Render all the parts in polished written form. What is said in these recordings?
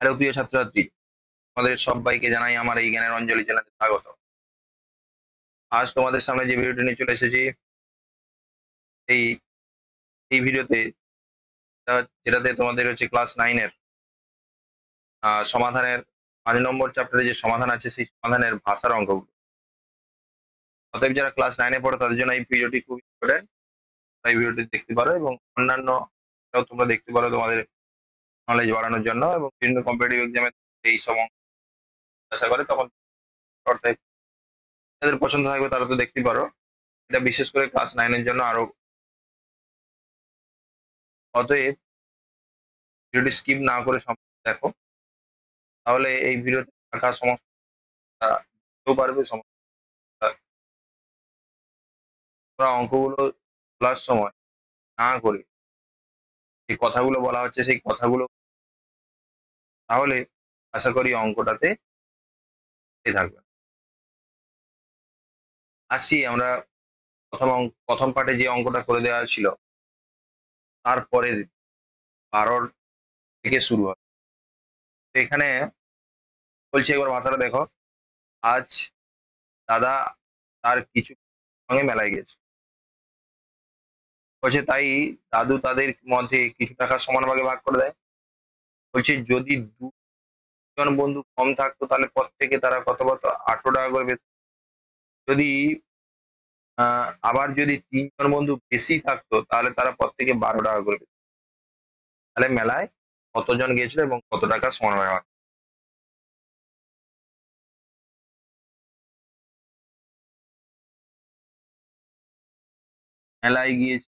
Hello প্রিয় ছাত্রছাত্রী, তোমাদের সবাইকে জানাই আমার এই জ্ঞানের অঞ্জলি চ্যানেলে স্বাগত। আজ তোমাদের সামনে যে ভিডিওটি নিয়ে চলে এসেছি, এই এই ভিডিওতে যেটাতে তোমাদের হচ্ছে ক্লাস 9 এর সমাধানের 5 নম্বর চ্যাপ্টারে যে সমাধান আছে সেই সমাধানের ভাষার অঙ্কগুলো। অতএব যারা ক্লাস 9 এ পড়ো তাদের জন্য এই ভিডিওটি খুব ইম্পর্টেন্ট। তাই ভিডিওটি দেখতে পারো এবং অন্যান্য তোমরা দেখতে পারো তোমাদের নলেজ বাড়ানোর জন্য, এবং বিভিন্ন কম্পিটিটিভ এক্সামে এই সব অঙ্ক আশা করে তখন অর্থাৎ যাদের পছন্দ থাকবে তারা তো দেখতে পারো। এটা বিশেষ করে ক্লাস 9 এর জন্য আরো। অতএব ভিডিওটি স্কিপ না করে সম্পূর্ণ দেখো, তাহলে এই ভিডিওতে থাকা সমস্ত বুঝতেও পারবে সমস্ত। তোমরা অঙ্কগুলো খোলার সময় না করে যে কথাগুলো বলা হচ্ছে সেই কথাগুলো, তাহলে আশা করি অঙ্কটাতে এ থাকবে। আসি আমরা প্রথম পার্টে যে অঙ্কটা করে দেওয়া ছিল, তারপরে 12 থেকে শুরু হয়। তো এখানে বলছি, একবার ভাষাটা দেখো। আজ দাদা তার কিছু সঙ্গে মেলায় গেছে। বলছে তাই দাদু তাদের মধ্যে কিছু টাকা সমান ভাগে ভাগ করে দেয়। বলছে যদি দুজন বন্ধু কম থাকতো তাহলে প্রত্যেকে তারা কত কত 18 টাকা করে পেত। যদি আবার যদি 3জন বন্ধু বেশি থাকতো তাহলে তারা প্রত্যেকে 12 টাকা করে পেত। তাহলে মেলায় কতজন গিয়েছিল এবং কত টাকা সমান ভাগে ভাগ? মেলায় গিয়েছে,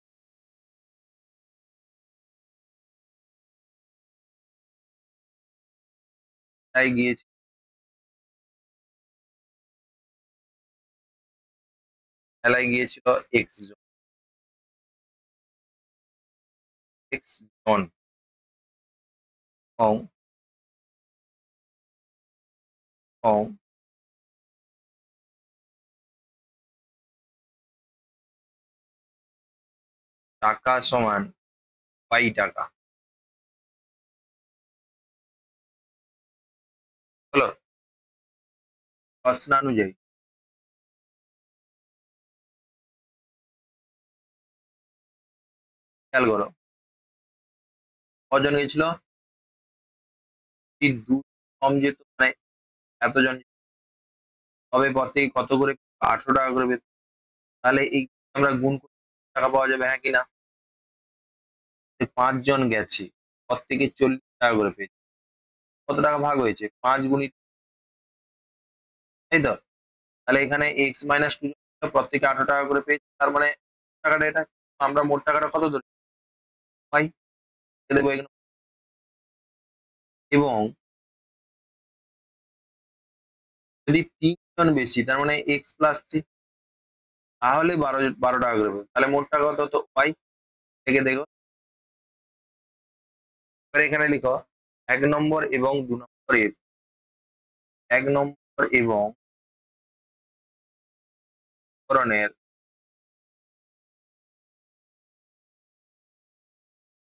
মেলায় গিয়েছে, মেলায় গিয়েছিল জন, জন এবং এবং টাকা সমান টাকা। হলো প্রশ্নানুযায়ী খেয়াল করো কজন গেছিল। এই দু কম যেত, মানে এতজন, তবে প্রত্যেকে কত করে? 18 টাকা করে পেত। তাহলে এই আমরা গুণ করে টাকা পাওয়া যাবে, হ্যাঁ কিনা? 5 জন গেছে, প্রত্যেকে 40 টাকা করে পেয়েছে। কত টাকা ভাগ হয়েছে? 5 গুণিত, তাই তো? তাহলে এখানে এক্স মাইনাস 2 প্রত্যেকে 18 টাকা করে পেয়েছে, তার মানে টাকাটা এটা। আমরা মোট টাকাটা কত ধরি? পাই দেবো এখানে। এবং যদি 3 জন বেশি, তার মানে x+3, তাহলে 12 টাকা করে পেয়েছে। তাহলে মোট টাকা কত হতো? ওয়াই থেকে দেখো। এবার এখানে লিখো 1 নম্বর এবং 2 নম্বর এর, 1 নম্বর এবং ধরনের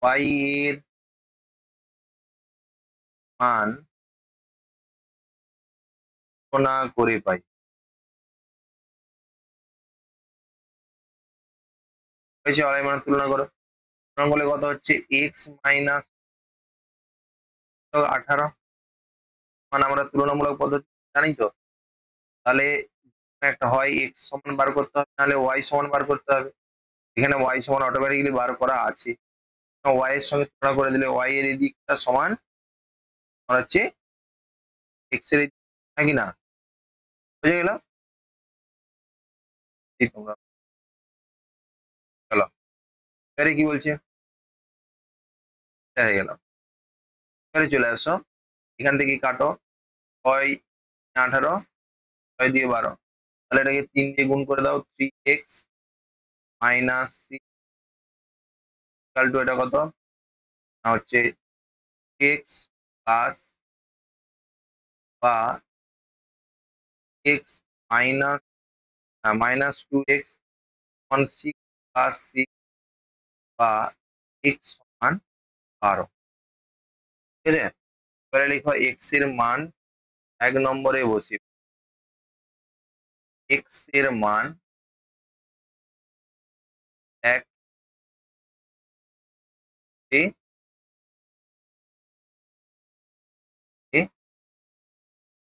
y এর মান গণনা করে পাই। হয়েছে, আর মান তুলনা করো। তুলনা করলে কত হচ্ছে? এক্স মাইনাস 18, মানে আমরা তুলনামূলক পদ্ধতি জানি তো। তাহলে একটা হয় এক্স সমান বার করতে হবে, নাহলে ওয়াই সমান বার করতে হবে। এখানে ওয়াই সমান অটোমেটিক্যালি বার করা আছে। ওয়াই এর সঙ্গে তুলনা করে দিলে ওয়াই এর এই দিকটা সমান হচ্ছে এক্স এর এই দিক, হ্যাঁ কি না? বুঝে গেল? এই তোমরা চলো, এবারে কি বলছে দেখা গেল। এবারে চলে আসো, এখান থেকে কাটো। 6 18, 6 দিয়ে 12, তাহলে এটাকে 3 দিয়ে গুণ করে দাও। 3x মাইনাস 6 টু এটা কত? না হচ্ছে এক্স প্লাস বা এক্স মাইনাস -2x সমান 6+6 বা এক্স সমান 12। ঠিক আছে? এবারে লিখো এক্স এর মান 1 নম্বরে বসিয়ে, এক্স এর মান 1 তে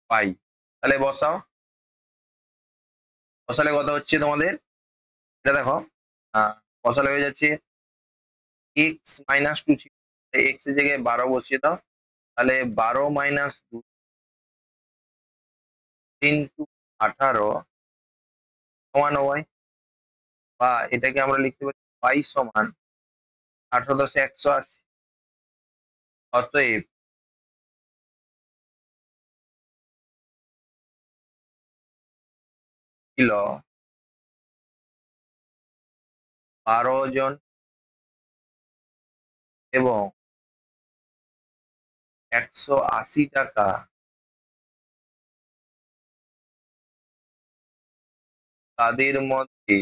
পাই। তাহলে বসাও, বসালে কত হচ্ছে তোমাদের, এটা দেখো, আহ, বসালে হয়ে যাচ্ছে এক্স মাইনাস টু ছিল, এক্স এর জায়গায় 12 বসিয়ে দাও, তাহলে 12 মাইনাস 2 ইন্টু 18 সমান ওয়াই, বা এটাকে আমরা লিখতে পারি ওয়াই সমান 18 10 180। অতএব ছিল 12 জন এবং 180 টাকা তাদের মধ্যে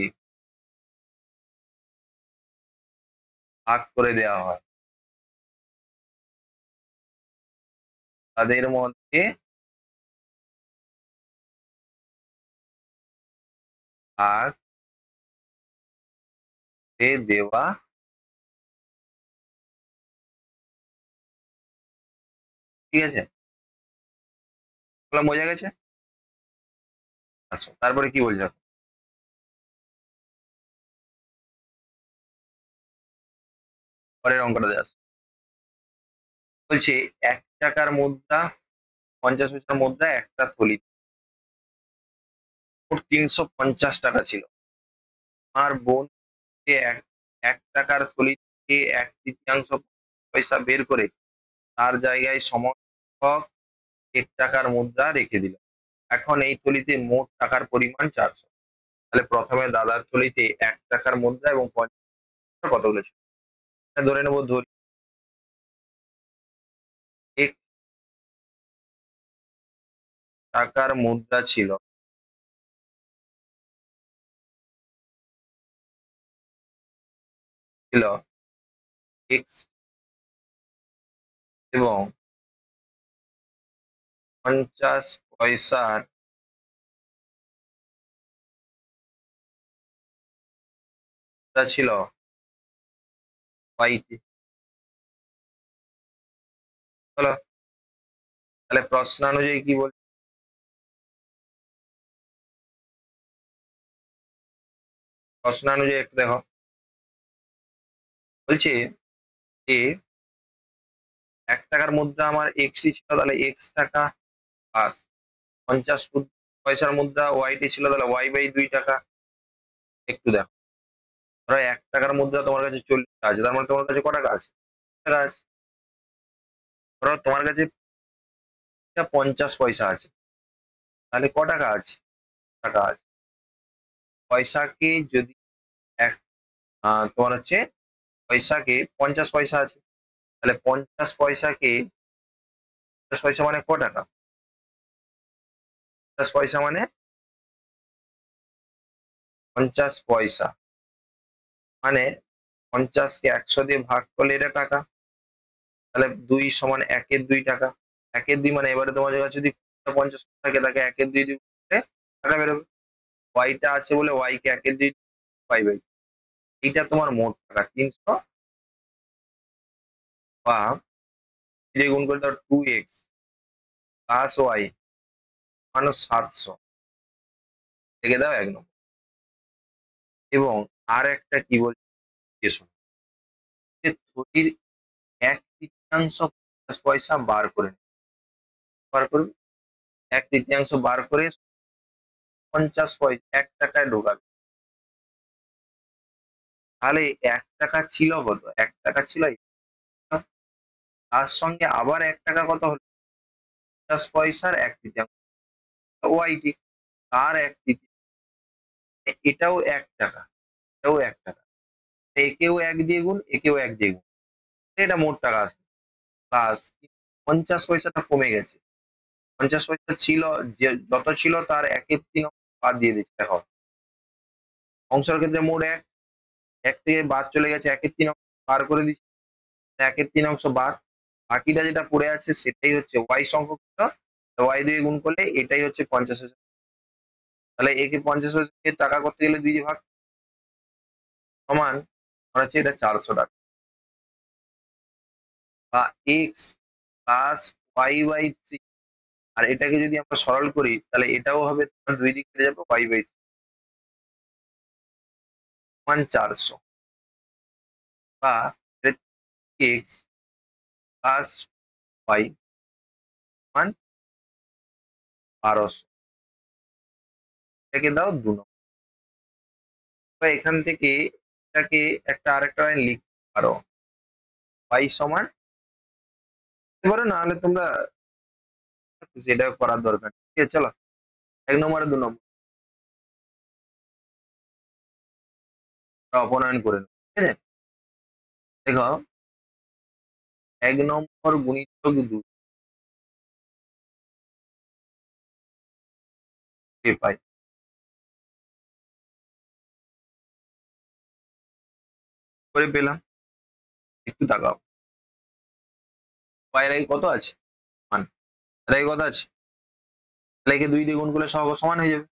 ভাগ করে দেওয়া হয়, তাদের মধ্যে ভাগ করে দেওয়া, ঠিক আছে, এগুলো বোঝা গেছে। আচ্ছা, তারপরে কি বলছো, পরের অঙ্কটা দেওয়া আছে। বলছে 1 টাকার মুদ্রা, 50 পয়সার মুদ্রা একটা থলি, মোট 350 টাকা ছিল। আমার বোন এক 1 টাকার থলি থেকে 1/3 পয়সা বের করে তার জায়গায় সমসংখ্যক 1 টাকার মুদ্রা রেখে দিল। এখন এই থলিতে মোট টাকার পরিমাণ 400। তাহলে প্রথমে দাদার থলিতে 1 টাকার মুদ্রা এবং 50 কতগুলো ছিল, ধরে নেবো, ধরি 1 টাকার মুদ্রা ছিল, ছিল এক্স, এবং 50 পয়সার মুদ্রা ছিল ওয়াইটি। হলো, তাহলে প্রশ্ন অনুযায়ী কি বল, প্রশ্ন অনুযায়ী একটু দেখো, বলছে যে 1 টাকার মুদ্রা আমার এক্সটি ছিল, তাহলে এক্স টাকা, প্লাস 50 পয়সার মুদ্রা ওয়াইটি ছিল, তাহলে ওয়াই বাই 2 টাকা। একটু দেখো, ধরো 1 টাকার মুদ্রা তোমার কাছে 40 আছে, তার মানে তোমার কাছে ক টাকা আছে, টাকা আছে। ধরো তোমার কাছে 50 পয়সা আছে, তাহলে ক টাকা আছে, টাকা আছে। পয়সাকে যদি এক, তোমার হচ্ছে পয়সাকে 50 পয়সা আছে, তাহলে 50 পয়সাকে, 50 পয়সা মানে ক টাকা, 50 পয়সা মানে 50 পয়সা, মানে 50কে 100 দিয়ে ভাগ করলে এটা টাকা, তাহলে 2 সমান 1-এর 2 টাকা। 1-এর 2 মানে এবারে তোমার কাছে যদি 50 থাকে, তাকে 1-এর 2 দিয়ে করলে টাকা বেরোবে। ওয়াইটা আছে বলে ওয়াইকে 1-এর 2 পাই বাই, এইটা তোমার মোট টাকা 300, বা দিয়ে গুণ করে দাও 2x প্লাস ওয়াই মানুষ 700, লিখে দাও 1 নম্বর। এবং আর একটা কি বলছে, শোনো, যে থলির 1/3 পয়সা বার করে নেবে। বার করবে, 1/3 বার করে 50 পয়সা 1 টাকায় ঢোকাবে। তাহলে 1 টাকা ছিল কত, 1 টাকা ছিল এই, তার সঙ্গে আবার 1 টাকা কত হলো, 50 পয়সার 1/3, ওয়াইটি তার 1/3, এটাও 1 টাকা, এটাও 1 টাকা, একেও 1 দিয়ে গুণ, একেও 1 দিয়ে গুণ, এটা মোট টাকা আছে। প্লাস 50 পয়সাটা কমে গেছে, 50 পয়সা ছিল, যে যত ছিল তার 1/3 বাদ দিয়ে দিচ্ছে, দেখো অংশের ক্ষেত্রে মোট 1, 1 থেকে বাদ চলে গেছে, 1/3 বার করে দিচ্ছি, 1/3 বাদ, বাকিটা যেটা পড়ে আছে সেটাই হচ্ছে ওয়াই সংখ্যক ছিল, ওয়াই দিয়ে গুণ করলে এটাই হচ্ছে 50 পয়সা। তাহলে একে 50 পয়সা দিয়ে টাকা করতে গেলে 2 দিয়ে ভাগ, সমান আর হচ্ছে এটা 400 টাকা, বা এক্স প্লাস ওয়াই বাই 3। আর এটাকে যদি আমরা সরল করি তাহলে এটাও হবে তোমার 2 দিক কেটে যাবে, ওয়াই বাই সমান 400, বা এক্স প্লাস ওয়াই সমান 1200। এটাকে দাও 2 নম্বর। বা এখান থেকে এটাকে একটা আরেকটা লাইন লিখতে পারো, ওয়াই সমান, লিখতে পারো না হলে তোমরা যেটা করার দরকার নেই। ঠিক আছে, চলো 1 নম্বর আর 2 নম্বর অপনয়ন করে নেবো। ঠিক আছে, দেখো 1 নম্বর গুণিতক 2 পাই, করে পেলাম। একটু তাকাও, বাইরে কত আছে, মান এর আগে কত আছে, তাহলে একে 2 দিয়ে গুণ করলে সহগ সমান হয়ে যাবে।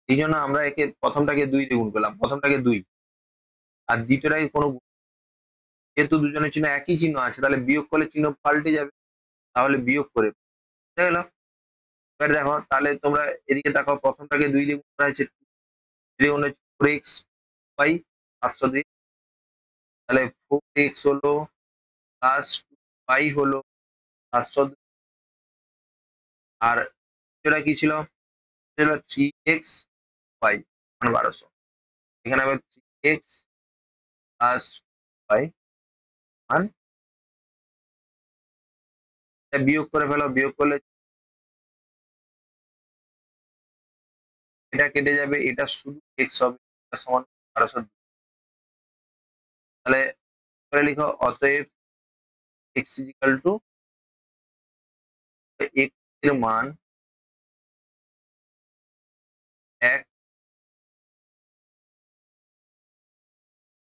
এই জন্য আমরা একে প্রথমটাকে 2 দিয়ে গুণ করলাম, প্রথমটাকে 2, আর দ্বিতীয়টাকে কোনো যেহেতু দুজনের চিহ্ন একই চিহ্ন আছে তাহলে বিয়োগ করলে চিহ্ন পাল্টে যাবে, তাহলে বিয়োগ করে বুঝে গেল। এবার দেখো তাহলে তোমরা এদিকে দেখো, প্রথমটাকে 2 দিয়ে গুণ করা হয়েছে, 2 দিয়ে গুণ হচ্ছে 4x বাই 700 দিয়ে, তাহলে 4x হলো প্লাস y হলো 700, আর এটা কি ছিল, এটা 3x y মানে 1200। এখানে আবার 3x প্লাস y মান, বিয়োগ করে ফেলো, বিয়োগ করলে এটা কেটে যাবে, এটা শুধু x হবে, এটা সমান 1200। তাহলে করে লিখো, অতএব x ইজিক্যাল টু, x এর মান 1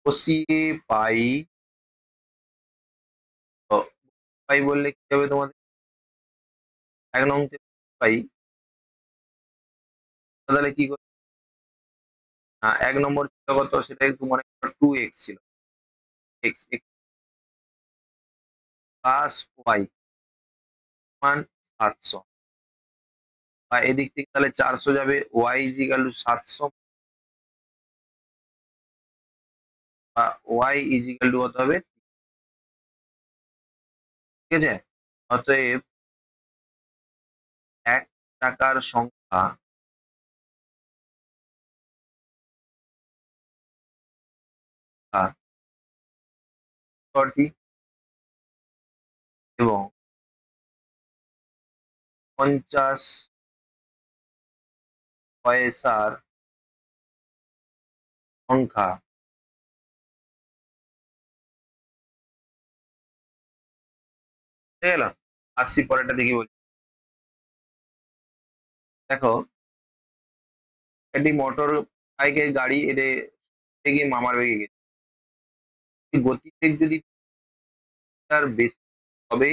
বসিয়ে পাই, পাই বললে কি হবে তোমাদের, 1 নং পাই, তাহলে কি করবে, 1 নম্বর ছিল কত, সেটা একটু মনে করো 2x ছিল, x প্লাস ওয়াই মান 700, বা এদিক থেকে তাহলে 400 যাবে, ওয়াই ইজিক্যাল টু 700, বা ওয়াই ইজিক্যাল টু কত হবে, ঠিক আছে। অতএব 1 টাকার সংখ্যা সঠিক, এবং 50 পয়সার সংখ্যা, ঠিক গেল। আসছি পরেরটা দেখি বলছি, দেখো একটি মোটর বাইকের গাড়ি এর থেকে মামার বেগে গেছে, গতিবেগ যদি তার বেশি, তবে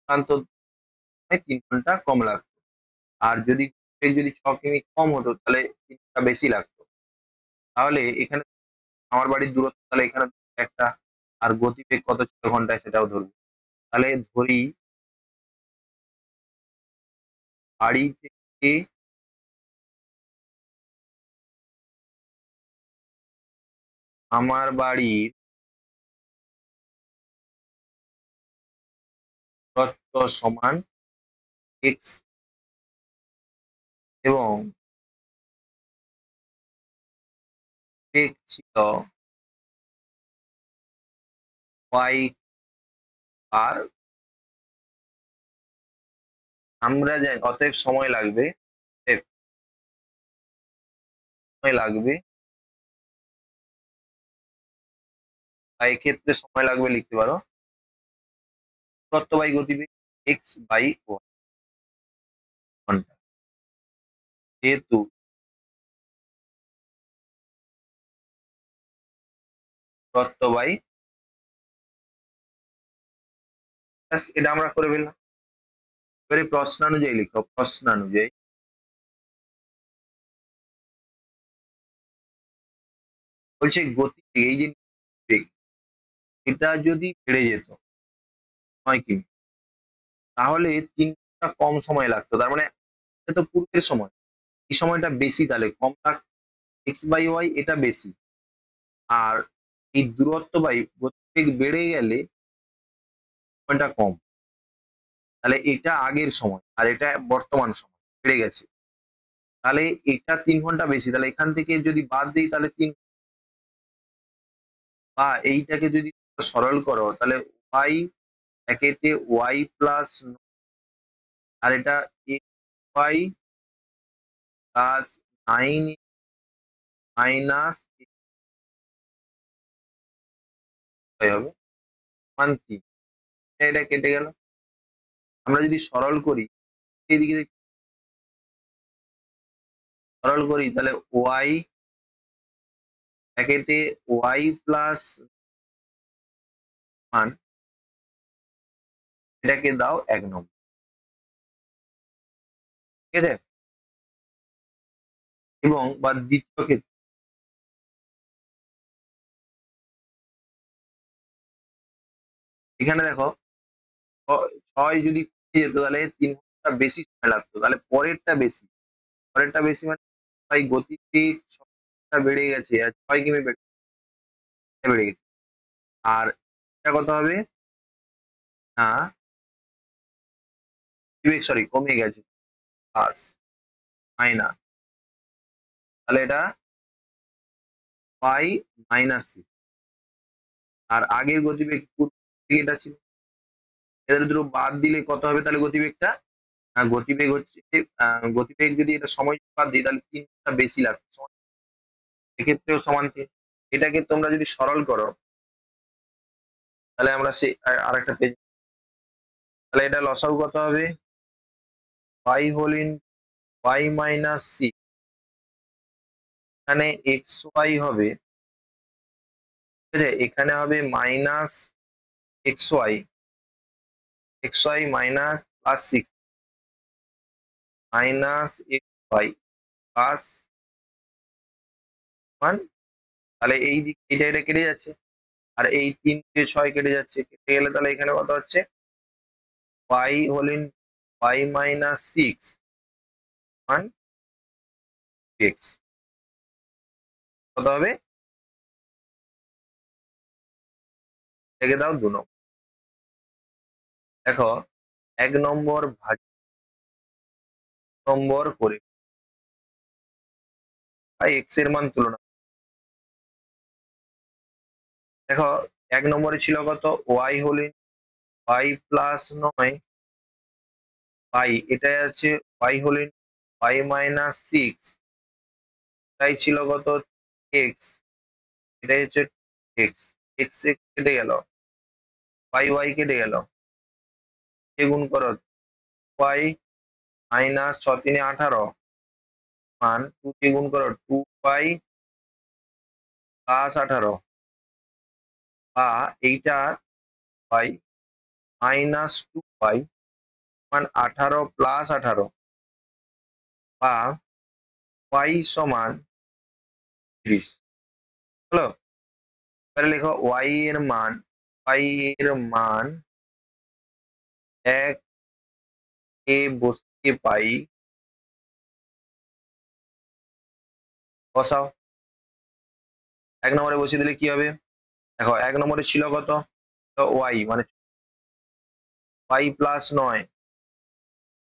প্রান্ত 3 ঘন্টা কম লাগতো, আর যদি গতিবেগ যদি 6 কিমি কম হতো তাহলে 3 ঘন্টা বেশি লাগতো। তাহলে এখানে আমার বাড়ির দূরত্ব, তাহলে এখানে একটা, আর গতিবেগ কত ছিল ঘন্টায় সেটাও ধরবো। তাহলে ধরি বাড়ি থেকে আমার বাড়ির দূরত্ব সমান এক্স, এবং বেগ ছিল ওয়াই, আর আমরা জানি অতএব সময় লাগবে, অতএব সময় লাগবে, বা এক্ষেত্রে সময় লাগবে লিখতে পারো দূরত্ব বাই গতিবেগ এক্স বাই ওয়াই ঘন্টা, যেহেতু দূরত্ব বাই ব্যাস এটা আমরা করে ফেললাম। এবারে প্রশ্নানুযায়ী লিখো, প্রশ্নানুযায়ী। বলছে গতি এই যে বেগ, এটা যদি বেড়ে যেত 9 কিমি, তাহলে 3 ঘন্টা কম সময় লাগতো। তার মানে এটা তো পূর্বের সময়, এই সময়টা বেশি, তাহলে কম লাগ, এক্স বাই ওয়াই এটা বেশি। আর এই দূরত্ব বাই গতিবেগ বেড়ে গেলে সময়টা কম, তাহলে এটা আগের সময় আর এটা বর্তমান সময় বেড়ে গেছে। তাহলে এটা 3 ঘন্টা বেশি, তাহলে এখান থেকে যদি বাদ দিই তাহলে বা এইটাকে যদি সরল করো তাহলে ওয়াই ব্র্যাকেটে ওয়াই প্লাস, আর এটা এক্স ওয়াই প্লাস 9 মাইনাস হবে সমান 3। এটা কেটে গেল। আমরা যদি সরল করি, এইদিকে সরল করি তাহলে ওয়াই ব্র্যাকেটে ওয়াই প্লাস মান, এটাকে দাও 1 নম্বর। ঠিক আছে? এবং বা দ্বিতীয় ক্ষেত্রে এখানে দেখো, 6 যদি যেত তাহলে 3 ঘন্টা বেশি সময় লাগতো, তাহলে পরেরটা বেশি। পরেরটা বেশি মানে ভাই গতিবেগ বেড়ে গেছে আর 6 কিমি বেড়ে বেড়ে গেছে। আর এটা কত হবে না, গতিবেগ সরি কমে গেছে, প্লাস মাইনাস, তাহলে এটা y মাইনাস সিক্স। আর আগের গতিবেগ পূর্ব দিকে এটা ছিল, এদের দুটো বাদ দিলে কত হবে তাহলে গতিবেগটা? গতিবেগ হচ্ছে গতিবেগ যদি এটা সময় বাদ দিই তাহলে 3 ঘন্টা বেশি লাগবে, এক্ষেত্রেও সমান 3। এটাকে তোমরা যদি সরল করো তাহলে আমরা সেই আরেকটা পেজ, তাহলে এটা লসাগু কত হবে? y whole in y minus C, এখানে এক্স ওয়াই হবে, ঠিক আছে, এখানে হবে minus x y, x y minus plus six, minus x y plus 1। তাহলে এই দিক এটা এটা কেটে যাচ্ছে, আর এই 3 দিয়ে 6 কেটে যাচ্ছে, কেটে গেলে তাহলে এখানে কত হচ্ছে? y whole in y minus six one x, কত হবে? লিখে দাও 2 নম্বর। দেখো 1 নম্বর ভাগ নম্বর করে এক্স এর মান তুলনা। দেখো 1 নম্বরে ছিল কত? Y whole in y plus 9 by এটাই আছে y whole in y minus six, তাই ছিল কত? এক্স, এটাই হচ্ছে এক্স, এক্স এক্স কেটে গেল, ওয়াই ওয়াই কেটে গেল, এ গুণ করো ওয়াই মাইনাস 6 3 18 মান 2 কে গুণ করো 2y প্লাস 18, বা এইটা y মাইনাস 2y মান 18 প্লাস 18, বা y সমান 30। হলো? এবারে লেখো y এর মান 1 এ বসিয়ে পাই, বসাও। 1 নম্বরে বসিয়ে দিলে কি হবে? দেখো 1 নম্বরে ছিল কত? তো y মানে y প্লাস 9,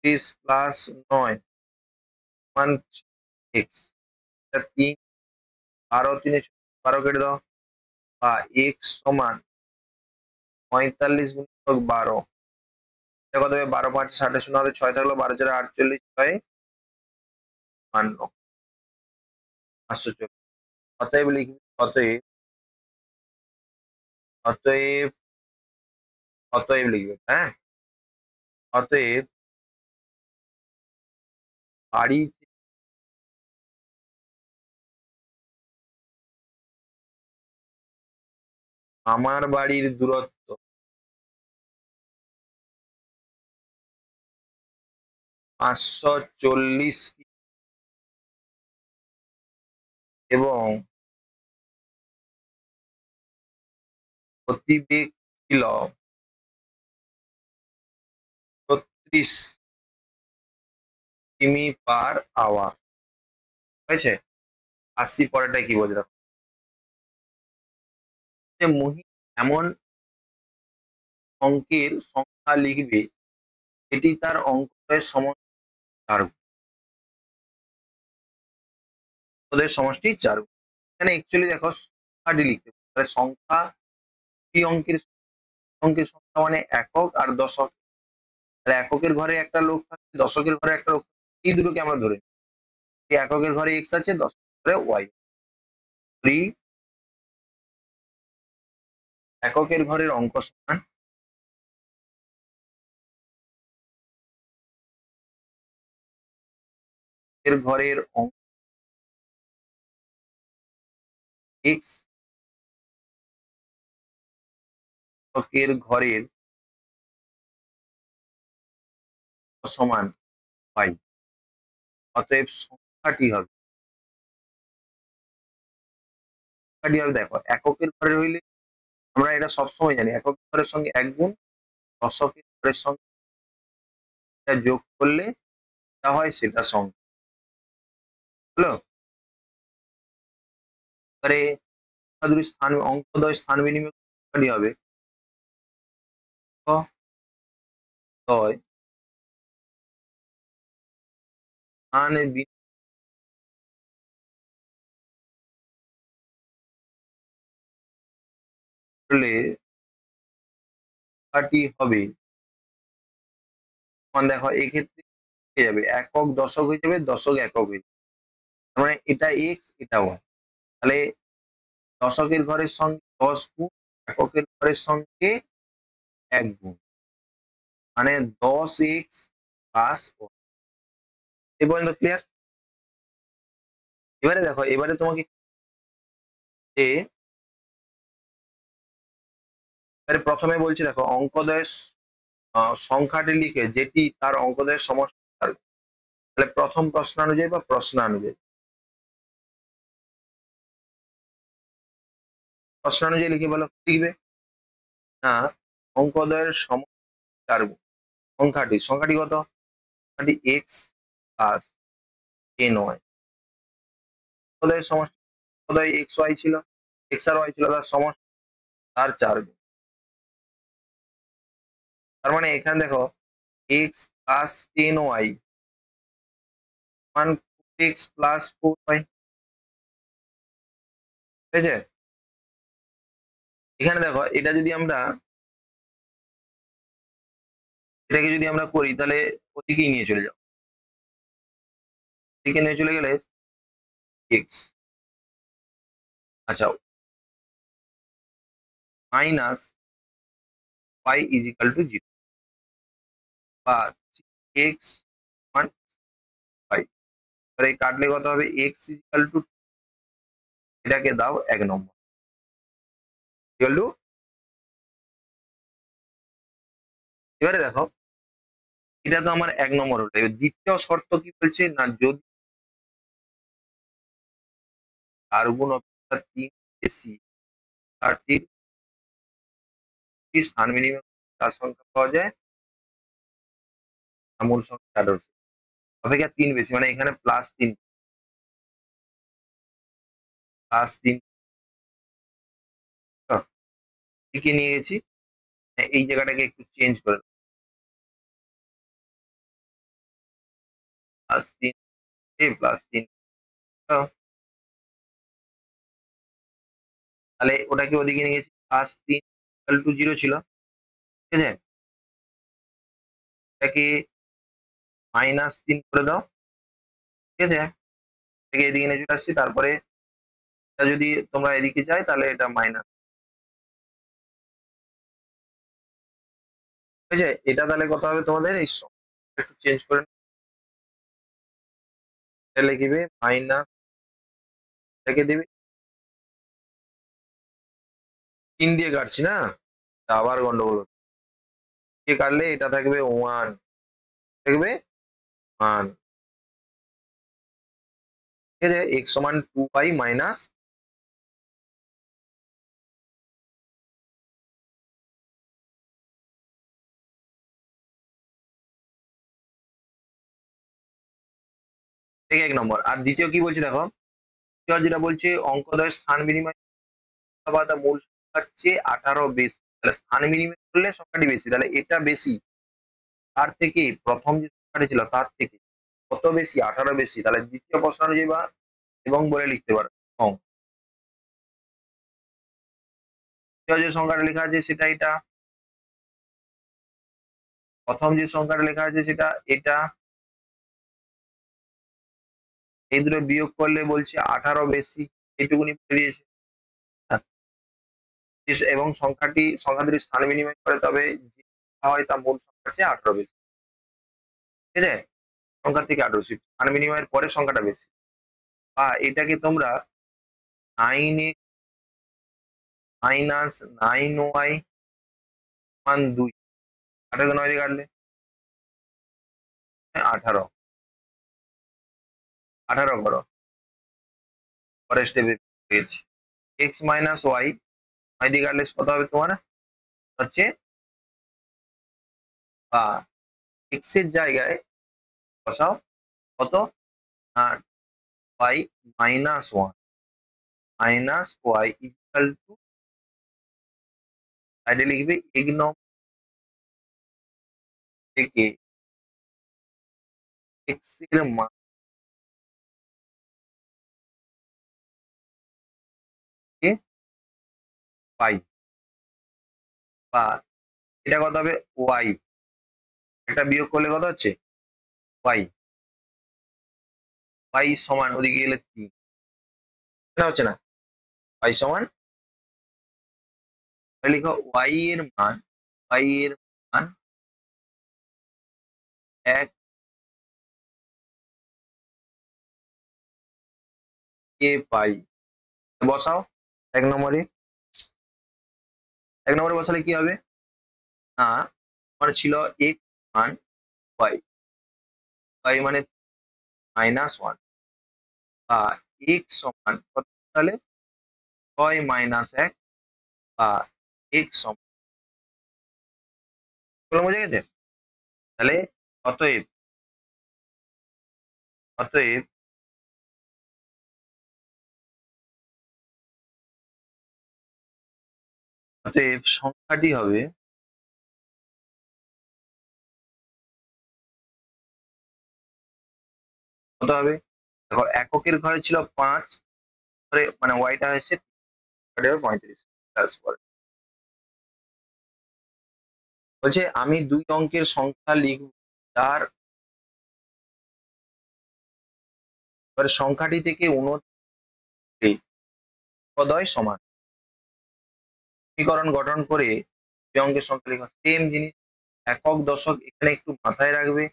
30 প্লাস 9 মান এক্স, 3, 12 3 12 কেটে দাও, বা এক্স সমান 45 গুণিতক 12, এটা কত হবে? 12 5 60 শূন্য হাতে 6 থাকলো, 12 4 48, 6 52, 540। অতএব লিখবি, অতএব অতএব অতএব লিখবে, হ্যাঁ, অতএব বাড়ি আমার বাড়ির দূরত্ব 540 এবং গতিবেগ ছিল 36 কিমি পার আওয়ার। হয়েছে? 80 পরেরটা কি বলছে দেখো। যে এমন অঙ্কের সংখ্যা লিখবে এটি তার অঙ্কের ওদের সমষ্টি 4 গুণ। এখানে অ্যাকচুয়ালি দেখো সংখ্যাটি লিখতে হবে। তাহলে সংখ্যা কি অঙ্কের অঙ্কের সংখ্যা মানে একক আর দশক। তাহলে এককের ঘরে একটা লোক থাকে, দশকের ঘরে একটা লোক থাকে। এই দুটোকে আমরা ধরে নিই। এই এককের ঘরে x আছে, দশকের ঘরে y। এককের ঘরের অঙ্ক সমান এর ঘরের অঙ্ক x, দশকের ঘরের সমান y। অতএব সংখ্যাটি হবে দেখো এককের ঘরের হইলে আমরা এটা সবসময় জানি একক ঘরের সঙ্গে 1 গুণ, দশকের ঘরের সঙ্গে এটা যোগ করলে যা হয় সেটা সংখ্যা। হলো? এবারে দুটি স্থান অঙ্কদ্বয় স্থান বিনিময় সংখ্যাটি হবে অঙ্কদ্বয় স্থান করলে সংখ্যাটি হবে দেখো এক্ষেত্রে হয়ে যাবে একক দশক হয়ে যাবে, দশক একক হয়ে যাবে। তার মানে এটা এক্স এটা ওয়াই। তাহলে দশকের ঘরের সঙ্গে 10 গুণ, এককের ঘরের সঙ্গে 1 গুণ, মানে 10x প্লাস ওয়াই। এই পর্যন্ত ক্লিয়ার? এবারে দেখো এবারে তোমাকে যে এবারে প্রথমে বলছি দেখো অঙ্কোদয় সংখ্যাটি লিখে যেটি তার অঙ্কোদয়ের সমষ্টি তার। তাহলে প্রথম প্রশ্নানুযায়ী বা প্রশ্নানুযায়ী প্রশ্নানুযায়ী লিখে বলো কি লিখবে না অঙ্কোদয়ের সমষ্টি চার গুণ। সংখ্যাটি কত? সংখ্যাটি এক্স প্লাস টেন ওয়াই। অঙ্কোদয়ের সমষ্টি অঙ্কোদয় এক্স ওয়াই ছিল, এক্স আর ওয়াই ছিল, তার সমষ্টি তার 4 গুণ। তার মানে এখানে দেখো এক্স প্লাস টেন ওয়াই মান এক্স প্লাস 4y। হয়েছে? এখানে দেখো এটাকে যদি আমরা করি তাহলে ওদিকেই নিয়ে চলে যাও। এদিকে নিয়ে চলে গেলে এক্স, আচ্ছা, minus y is equal to 0 বা এক্স ওয়ান ফাইভ। এবার এই কাটলে কত হবে? এক্স ইজ ইকাল টু, এটাকে দাও 1 নম্বর ইকুয়াল টু। এবারে দেখো এটা তো আমার 1 নম্বর হলো। এবার দ্বিতীয় শর্ত কি বলছে না যদি আর গুণ অপেক্ষা 3 বেশি, চারটির স্থান বিনিময় তার সংখ্যা পাওয়া যায় মূল সংখ্যা 18 অপেক্ষা 3 বেশি, মানে এখানে প্লাস 3 কি নিয়ে গেছি। হ্যাঁ, এই জায়গাটাকে একটু চেঞ্জ করে দাও। +3 +3, তাহলে ওটাকে ওদিকে নিয়ে গেছি। +3 ইকুয়াল টু 0 ছিল, ঠিক আছে? এটাকে -3 করে দাও, ঠিক আছে? এটাকে এদিকে নিয়ে চলে আসছি। তারপরে এটা যদি তোমরা এদিকে যায় তাহলে এটা মাইনাস, ঠিক আছে? এটা তাহলে কত হবে তোমাদের? এই একটু চেঞ্জ করে এটা লিখবে মাইনাস, এটাকে দেবে 3 দিয়ে কাটছি না, তা আবার গন্ডগোল হচ্ছে। দিয়ে কাটলে এটা থাকবে 1, থাকবে মান, ঠিক আছে, x সমান 2 পাই মাইনাস এক নম্বর। আর দ্বিতীয় কি বলছে দেখো, দ্বিতীয় যেটা বলছে অঙ্কদ্বয়ের স্থান বিনিময় বা তার মূল সংখ্যার চেয়ে 18 বেশি, তাহলে স্থান বিনিময় করলে সংখ্যাটি বেশি, তাহলে এটা বেশি তার থেকে প্রথম যে সংখ্যাটি ছিল তার থেকে কত বেশি, 18 বেশি, তাহলে দ্বিতীয় প্রশ্ন অনুযায়ী বা এবং বলে লিখতে পারো। এবং দ্বিতীয় যে সংখ্যাটা লেখা আছে সেটা এটা, প্রথম যে সংখ্যাটা লেখা আছে সেটা এটা, এই দুটো বিয়োগ করলে বলছে 18 বেশি, এইটুকুনি বলে দিয়েছে। এবং সংখ্যা দুটি স্থান বিনিময় করে তবে যে সংখ্যা হয় তা মূল সংখ্যার চেয়ে 18 বেশি, ঠিক আছে, সংখ্যা থেকে 18 বেশি, স্থান বিনিময়ের পরে সংখ্যাটা বেশি। বা এটাকে তোমরা 9x মাইনাস 9y মান 2, 18 কে 9 দিয়ে কাটলে 18, 18 করো, পরের স্টেপে পেয়েছি এক্স মাইনাস ওয়াই, ওয়াই দিয়ে কাটলে কত হবে তোমার, হচ্ছে বা এক্স এর জায়গায় বসাও কত, y minus y equal to, সাইডে লিখবে এক নং থেকে এক্স এর মান পাই, বা এটা কত হবে ওয়াই, এটা বিয়োগ করলে কত হচ্ছে ওয়াই, ওয়াই সমান ওদিকে গেলে 3, এটা হচ্ছে না, ওয়াই সমান, লিখো ওয়াই এর মান 1 কে পাই, বসাও এক নম্বরে, এক নম্বরে বসালে কি হবে না, আমার ছিল এক্স মান ওয়াই, ওয়াই মানে -1, বা এক্স সমান কত, তাহলে 6 - 1, বা এক্স সমান, এগুলো বুঝে গেছে। তাহলে অতএব অতএব অতএব সংখ্যাটি হবে, কত হবে, দেখো এককের ঘরে ছিল 5, মানে ওয়াইটা হয়েছে 35, তারপরে বলছে আমি 2 অঙ্কের সংখ্যা লিখব যার, এবারে সংখ্যাটি থেকে 29 পদয় সমান, সমীকরণ গঠন করে 2 অঙ্কের সংখ্যা লেখা, সেম জিনিস, একক দশক এখানে একটু মাথায় রাখবে,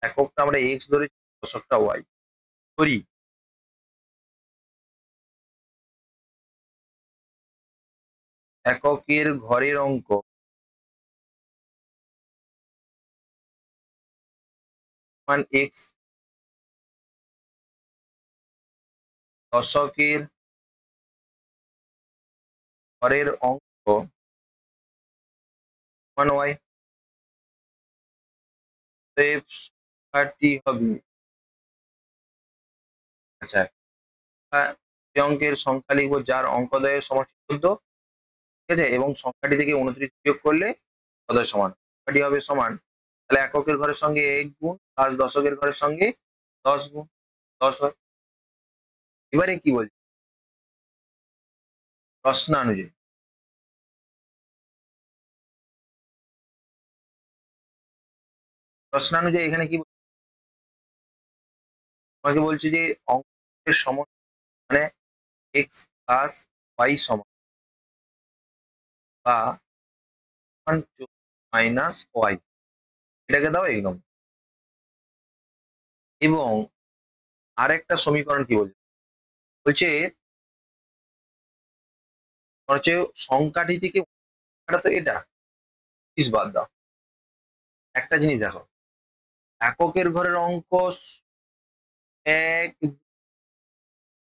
এককটা আমরা এক্স ধরেছি, দশকটা ওয়াই ধরি, এককের ঘরের অঙ্ক মান এক্স, দশকের ঘরের অঙ্ক মান ওয়াই, অতএব সংখ্যাটি হবে, আচ্ছা, যে অঙ্কের সংখ্যা লিখবো যার অঙ্কোদয়ের সমষ্টি 14, ঠিক আছে, এবং সংখ্যাটি থেকে 29 বিয়োগ করলে পদের সমান, সংখ্যাটি হবে সমান, তাহলে এককের ঘরের সঙ্গে 1 গুণ প্লাস দশকের ঘরের সঙ্গে 10 গুণ, 10 হয়। এবারে কি বলছে প্রশ্নানুযায়ী, প্রশ্নানুযায়ী এখানে কি তোমাকে বলছে যে অঙ্কের সমষ্টি মানে এক্স প্লাস ওয়াই সমান, বা মাইনাস ওয়াই, এটাকে দাও এক নম্বর। এবং আরেকটা সমীকরণ কি বলছে, বলছে হচ্ছে সংখ্যাটি থেকে, সংখ্যাটা তো এটা 30 বাদ দাও, একটা জিনিস দেখো, এককের ঘরের অঙ্ক 1, 2,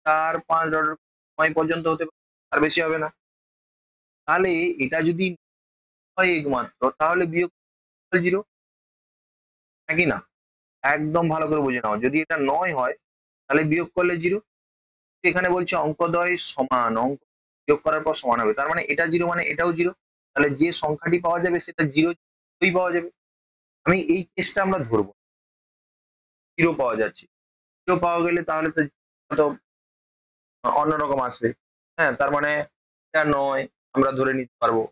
4, 5 9 পর্যন্ত হতে পারে, আর বেশি হবে না। তাহলে এটা যদি হয় একমাত্র, তাহলে বিয়োগ 0, নাকি না? একদম ভালো করে বুঝে নাও, যদি এটা 9 হয় তাহলে বিয়োগ করলে 0। এখানে বলছে অঙ্কদ্বয় সমান, অঙ্ক বিয়োগ করার পর সমান হবে, তার মানে এটা 0 মানে এটাও 0, তাহলে যে সংখ্যাটি পাওয়া যাবে সেটা 0 পাওয়া যাবে। আমি এই কেসটা আমরা ধরবো, 0 পাওয়া যাচ্ছে, 0 পাওয়া গেলে তাহলে তো হয়তো অন্যরকম আসবে। হ্যাঁ, তার মানে এটা নয় আমরা ধরে নিতে পারবো।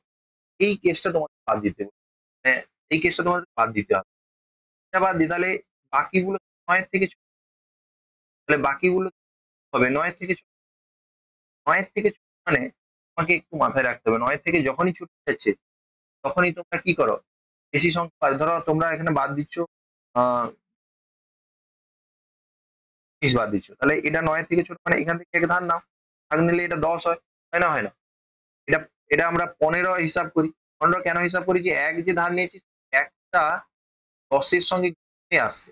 এই কেসটা তোমাকে বাদ দিতে হবে। হ্যাঁ, এই কেসটা তোমাদের বাদ দিতে হবে। এটা বাদ দিই, তাহলে বাকিগুলো 9 থেকে তাহলে বাকিগুলো হবে 9 থেকে 9 থেকে মানে তোমাকে একটু মাথায় রাখতে হবে, 9 থেকে যখনই ছুটে যাচ্ছে তখনই তোমরা কি করো, বেশি সংখ্যা ধরো তোমরা এখানে বাদ দিচ্ছ, আহ 20 বাদ দিচ্ছ, তাহলে এটা 9 থেকে ছোট মানে এখান থেকে এক ধার নাও, ভাগ নিলে এটা 10 হয়, হয় না? হয় না? এটা এটা আমরা 15 হিসাব করি। 15 কেন হিসাব করি? যে এক যে ধার নিয়েছি, একটা 10 এর সঙ্গে গুণে আসছে,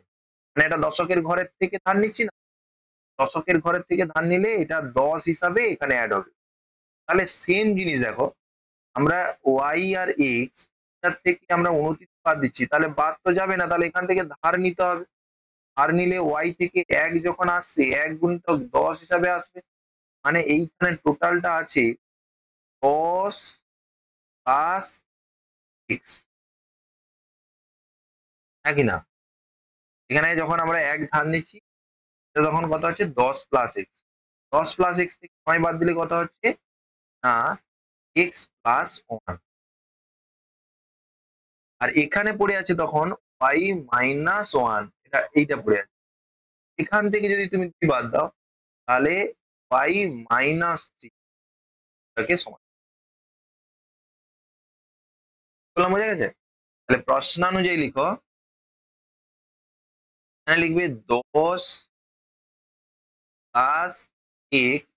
মানে এটা দশকের ঘরের থেকে ধার নিচ্ছি না, দশকের ঘরের থেকে ধার নিলে এটা 10 হিসাবে এখানে অ্যাড হবে। তাহলে সেম জিনিস দেখো, আমরা ওয়াই আর এক্স তার থেকে আমরা 29 বাদ দিচ্ছি, তাহলে বাদ তো যাবে না, তাহলে এখান থেকে ধার নিতে হবে। ধার নিলে ওয়াই থেকে 1 যখন আসছে 1 গুণিতক 10 হিসাবে আসবে, মানে এইখানে টোটালটা আছে 10 প্লাস এক্স, হ্যাঁ কি না? এখানে যখন আমরা 1 ধার নিচ্ছি, এটা তখন কত হচ্ছে 10 প্লাস এক্স, 10 প্লাস এক্স থেকে 9 বাদ দিলে কত হচ্ছে না এক্স প্লাস 1, আর এখানে পড়ে আছে তখন ওয়াই মাইনাস 1, এটা এইটা পড়ে আছে। এখান থেকে যদি তুমি 2 বাদ দাও তাহলে y মাইনাস 3 টাকে সমান। বললাম, বোঝা গেছে? তাহলে প্রশ্নানুযায়ী লিখো, এখানে লিখবে 10 প্লাস এক্স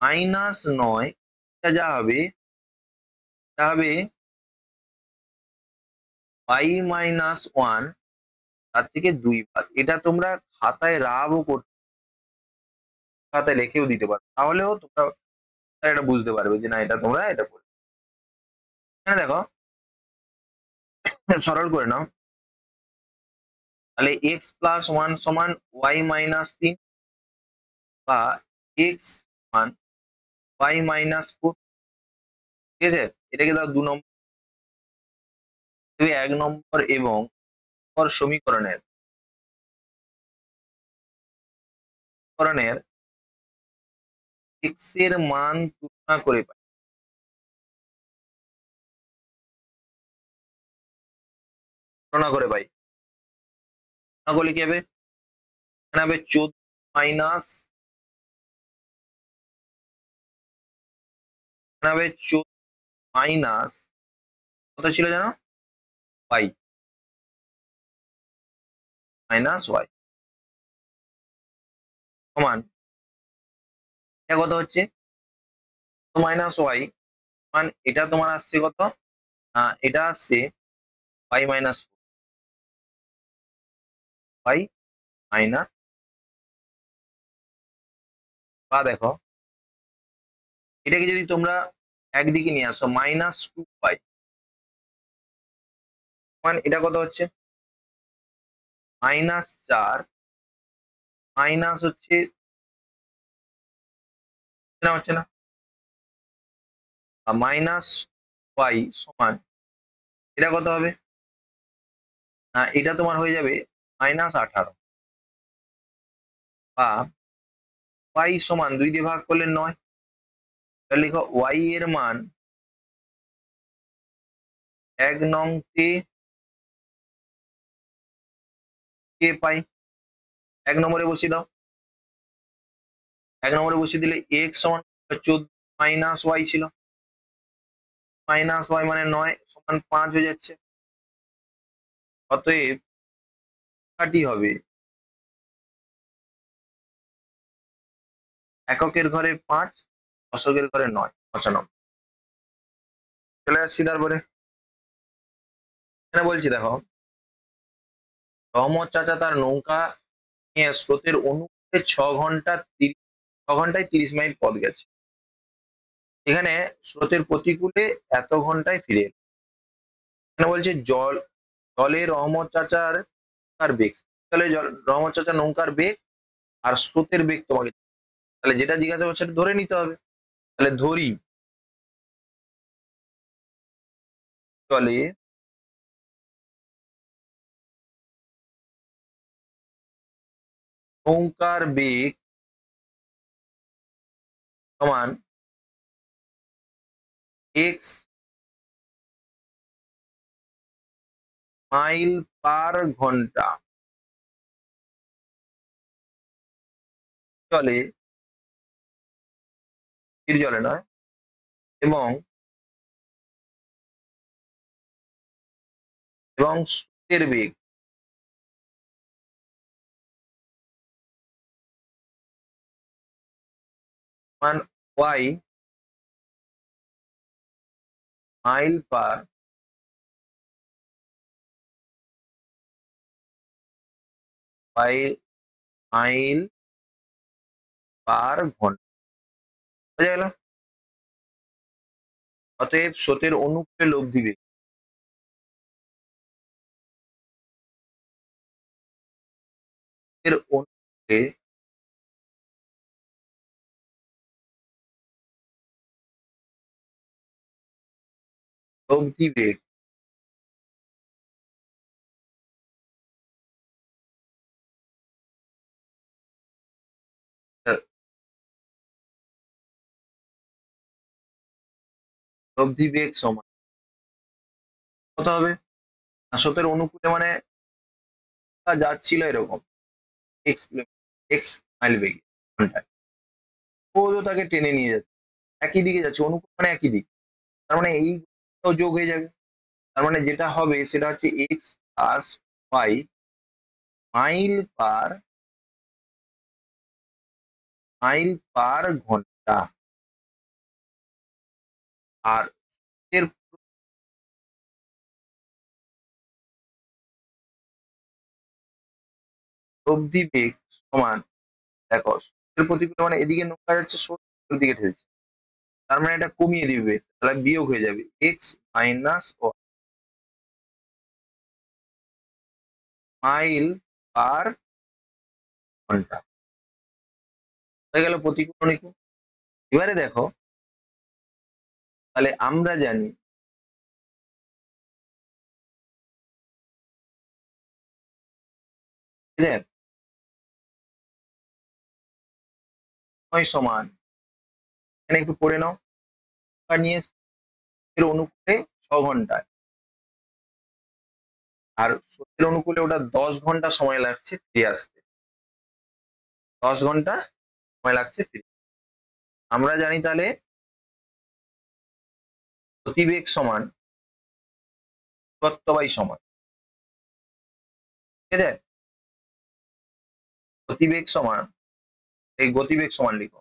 মাইনাস 9, এটা যা হবে তা হবে y মাইনাস 1 তার থেকে 2 বাদ। এটা তোমরা খাতায় রাবও করতে, খাতায় লিখেও দিতে পারো, তাহলেও তোমরা এটা বুঝতে পারবে যে না এটা তোমরা এটা করবে। এখানে দেখো, সরল করে নাও, তাহলে x প্লাস 1 সমান y মাইনাস 3, বা x সমান y মাইনাস 4, ঠিক আছে? এটাকে দাও 2 নম্বর, 1 নম্বর এবং সমীকরণের সমীকরণের x এর মান তুলনা করে পাই, তুলনা করে পাই। তুলনা করলে কি হবে? এখানে হবে 14 মাইনাস, এখানে হবে 14 মাইনাস কত ছিল জানো? y মাইনাস y সমান, এটা কত হচ্ছে মাইনাস y সমান, এটা তোমার আসছে কত? এটা আসছে y মাইনাস y মাইনাস, বা দেখো এটাকে যদি তোমরা একদিকে নিয়ে আসো মাইনাস 2y, মানে এটা কত হচ্ছে মাইনাস 4 মাইনাস হচ্ছে না, হচ্ছে না, মাইনাস ওয়াই সমান, এটা কত হবে? এটা তোমার হয়ে যাবে মাইনাস 18, বা ওয়াই সমান 2 দিয়ে ভাগ করলে 9, তাহলে লিখো ওয়াই এর মান 1 নং কে পাই, 1 নম্বরে বসিয়ে দাও, 1 নম্বরে বসিয়ে দিলে x সমান 14 মাইনাস ওয়াই ছিল, মাইনাস ওয়াই মানে 9 সমান 5 হয়ে যাচ্ছে। অতএব কাটি হবে এককের ঘরের 5, দশকের ঘরে 9, 95। চলে আসছি তারপরে, এখানে বলছি দেখো, রহমত চাচা তার নৌকা নিয়ে স্রোতের অনুকূলে 6 ঘন্টায় 30 মিনিট পথ গেছে। এখানে স্রোতের প্রতিকূলে এত ঘন্টায় ফিরে এলো। এখানে বলছে জলে রহমত চাচার নৌকার বেগ, রহমত চাচার নৌকার বেগ আর স্রোতের বেগ তোমাকে, তাহলে যেটা জিজ্ঞাসা করছে সেটা ধরে নিতে হবে। তাহলে ধরি জলে নৌকার বেগ সমান এক্স মাইল পার ঘন্টা চলে, স্থির জলে নয়, এবং স্রোতের বেগ সমান y mile per mile per ঘন্টা। বোঝা গেল? অতএব স্রোতের অনুকূলে লব্ধি বেগ এর অনুকূলে লব্ধি বেগ লব্ধি বেগ সমান কত হবে? না, স্রোতের অনুকূলে মানে যাচ্ছিল এরকম এক্স এক্স মাইল বেগে ঘন্টায়, ও তো তাকে টেনে নিয়ে যাচ্ছে, একই দিকে যাচ্ছে, অনুকূল মানে একই দিক, তার মানে এই যোগ হয়ে যাবে। তার মানে যেটা হবে সেটা হচ্ছে x plus y mile per ঘন্টা, আর এর লব্ধি বেগ সমান, দেখো স্রোতের প্রতিকূলে মানে এদিকে নৌকা যাচ্ছে, স্রোত দিকে ঠেলছে, তার মানে এটা কমিয়ে দিবে, তাহলে বিয়োগ হয়ে যাবে এক্স মাইনাস মাইল পার ঘন্টা। হয়ে গেল প্রতিকূল অনুকূল। এবারে দেখো, তাহলে আমরা জানি যে সময় সমান, এখানে একটু পড়ে নাও, নৌকা নিয়ে এর অনুকূলে 6 ঘন্টায়, আর স্রোতের অনুকূলে ওটা 10 ঘন্টা সময় লাগছে ফিরে আসতে, 10 ঘন্টা সময় লাগছে ফিরে। আমরা জানি তাহলে গতিবেগ সমান দূরত্ব বাই সময়, ঠিক আছে? গতিবেগ সমান, এই গতিবেগ সমান লিখো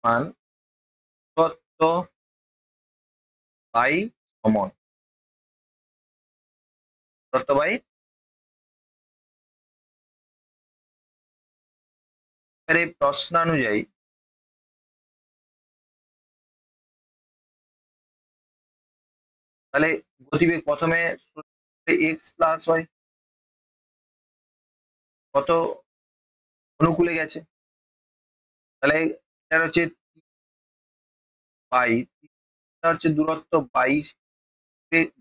মান দূরত্ব বাই সময়, দূরত্ব বাই। এবারে প্রশ্নানুযায়ী তাহলে গতিবেগ প্রথমে এক্স প্লাস ওয়াই কত অনুকূলে গেছে, তাহলে এটা হচ্ছে বাই, হচ্ছে দূরত্ব বাই,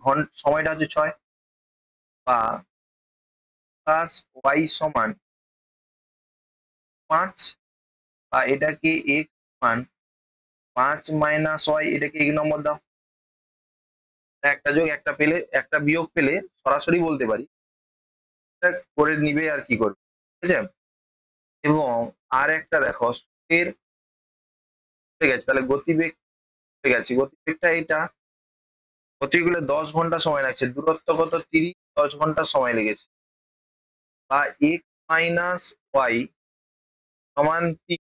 ঘন্টা সময়টা হচ্ছে 6, বা প্লাস ওয়াই সমান 5, বা এটাকে এক্স সমান 5 মাইনাস ওয়াই, এটাকে 1 নম্বর দাও, একটা যোগ একটা পেলে একটা বিয়োগ পেলে সরাসরি বলতে পারি এটা করে নিবে আর কি করবে, ঠিক আছে? এবং আর একটা দেখো এর ঠিক আছে, তাহলে গতিবেগ ঠিক আছে, গতিবেগটা এটা, গতিগুলো 10 ঘন্টা সময় লাগছে, দূরত্ব কত 30, 10 ঘন্টা সময় লেগেছে, বা এক্স মাইনাস ওয়াই সমান 3,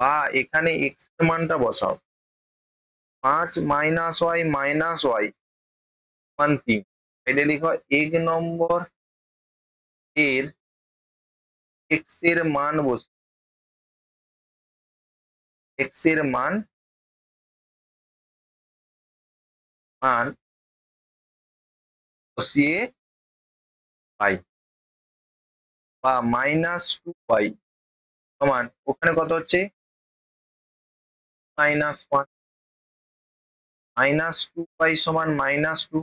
বা এখানে এক্স এর মানটা বসাও, 5 মাইনাস ওয়াই মাইনাস ওয়াই মান 3। এটা লিখো 1 নম্বর এর এক্স এর মান এক্স এর মান মান বসিয়ে পাই, বা -2 পাই সমান ওখানে কত হচ্ছে -1, -2 পাই সমান -2,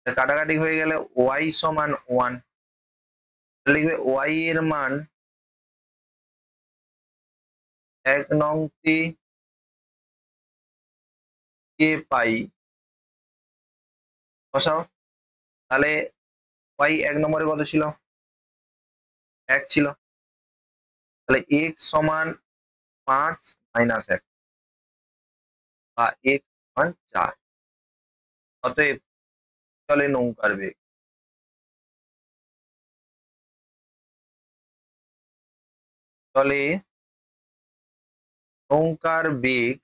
কাটাকাটি হয়ে গেলে ওয়াই সমান 1, লিখবে ওয়াই এর মান 1 নং কে পাই বসাও। তাহলে ওয়াই 1 নম্বরে কত ছিল, 1 ছিল, তাহলে এক্স সমান 5 মাইনাস 1 বা এক্স সমান 4। অতএব চলে নৌকার বেগ, চলে নৌকার বেগ